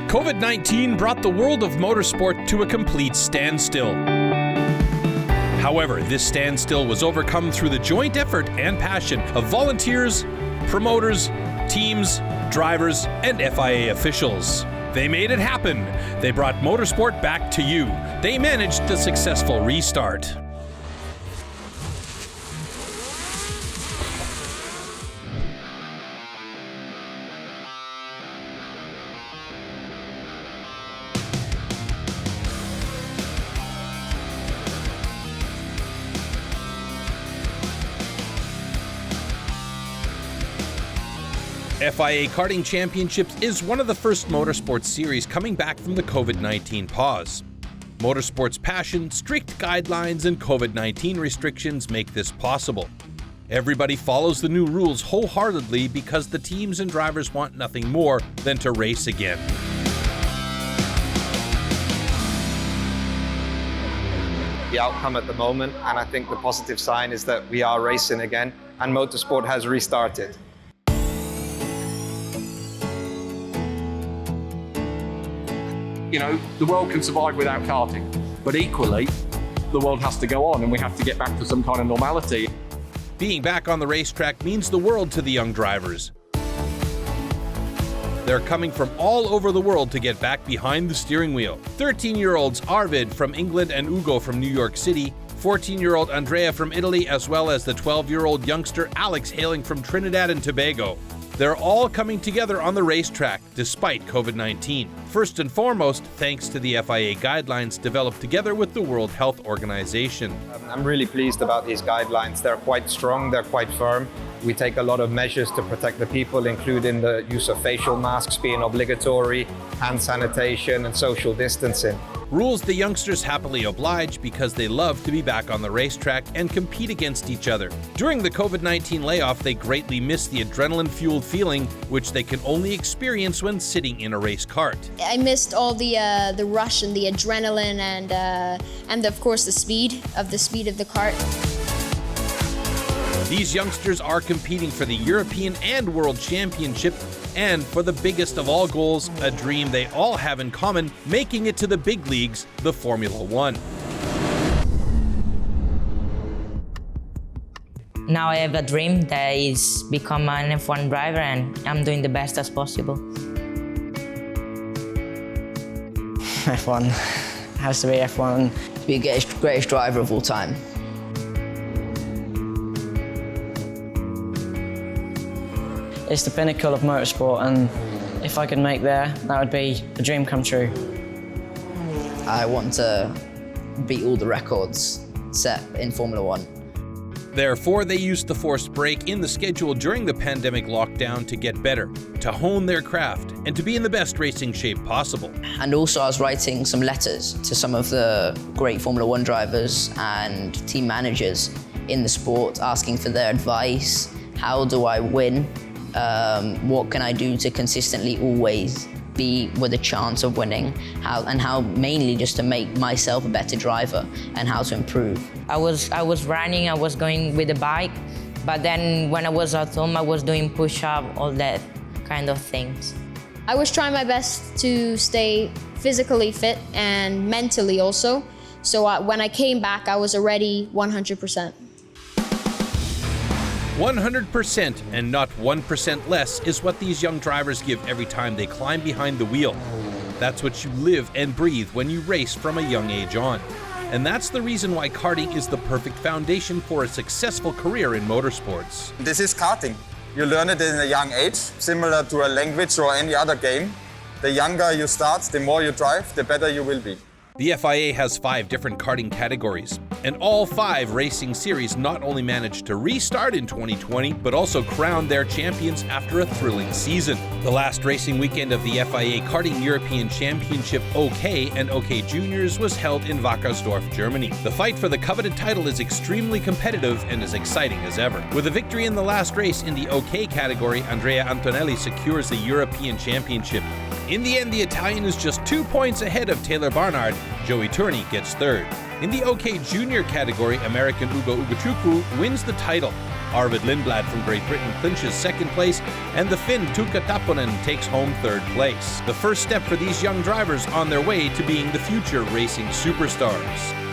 COVID-19 brought the world of motorsport to a complete standstill. However, this standstill was overcome through the joint effort and passion of volunteers, promoters, teams, drivers, and FIA officials. They made it happen. They brought motorsport back to you. They managed the successful restart. FIA Karting Championship is one of the first motorsports series coming back from the COVID-19 pause. Motorsport's passion, strict guidelines, and COVID-19 restrictions make this possible. Everybody follows the new rules wholeheartedly because the teams and drivers want nothing more than to race again. The outcome at the moment, and I think the positive sign is that we are racing again and motorsport has restarted. You know, the world can survive without karting, but equally, the world has to go on and we have to get back to some kind of normality. Being back on the racetrack means the world to the young drivers. They're coming from all over the world to get back behind the steering wheel. 13-year-olds Arvid from England and Ugo from New York City, 14-year-old Andrea from Italy, as well as the 12-year-old youngster Alex hailing from Trinidad and Tobago. They're all coming together on the racetrack despite COVID-19. First and foremost, thanks to the FIA guidelines developed together with the World Health Organization. I'm really pleased about these guidelines. They're quite strong, they're quite firm. We take a lot of measures to protect the people, including the use of facial masks being obligatory, hand sanitation, and social distancing. Rules the youngsters happily oblige because they love to be back on the racetrack and compete against each other. During the COVID-19 layoff, they greatly miss the adrenaline-fueled feeling, which they can only experience when sitting in a race cart. I missed all the rush and the adrenaline and of course the speed of the cart. These youngsters are competing for the European and World Championship and for the biggest of all goals, a dream they all have in common, making it to the big leagues, the Formula One. Now I have a dream that is become an F1 driver and I'm doing the best as possible. F1 has to be F1. Be the greatest driver of all time. It's the pinnacle of motorsport, and if I could make there, that would be a dream come true. I want to beat all the records set in Formula One. Therefore, they used the forced break in the schedule during the pandemic lockdown to get better, to hone their craft, and to be in the best racing shape possible. And also I was writing some letters to some of the great Formula One drivers and team managers in the sport, asking for their advice. How do I win? What can I do to consistently always be with a chance of winning? How mainly just to make myself a better driver and how to improve. I was running, I was going with the bike, but then when I was at home, I was doing push-up, all that kind of things. I was trying my best to stay physically fit and mentally also. So when I came back, I was already 100%. 100% and not 1% less is what these young drivers give every time they climb behind the wheel. That's what you live and breathe when you race from a young age on. And that's the reason why karting is the perfect foundation for a successful career in motorsports. This is karting. You learn it in a young age, similar to a language or any other game. The younger you start, the more you drive, the better you will be. The FIA has 5 different karting categories, and all 5 racing series not only managed to restart in 2020, but also crowned their champions after a thrilling season. The last racing weekend of the FIA Karting European Championship OK and OK Juniors was held in Wackersdorf, Germany. The fight for the coveted title is extremely competitive and as exciting as ever. With a victory in the last race in the OK category, Andrea Antonelli secures the European Championship. In the end, the Italian is just 2 points ahead of Taylor Barnard. Joey Turney gets third. In the OK Junior category, American Ugo Ugochukwu wins the title. Arvid Lindblad from Great Britain clinches second place, and the Finn Tuukka Tapponen takes home third place. The first step for these young drivers on their way to being the future racing superstars.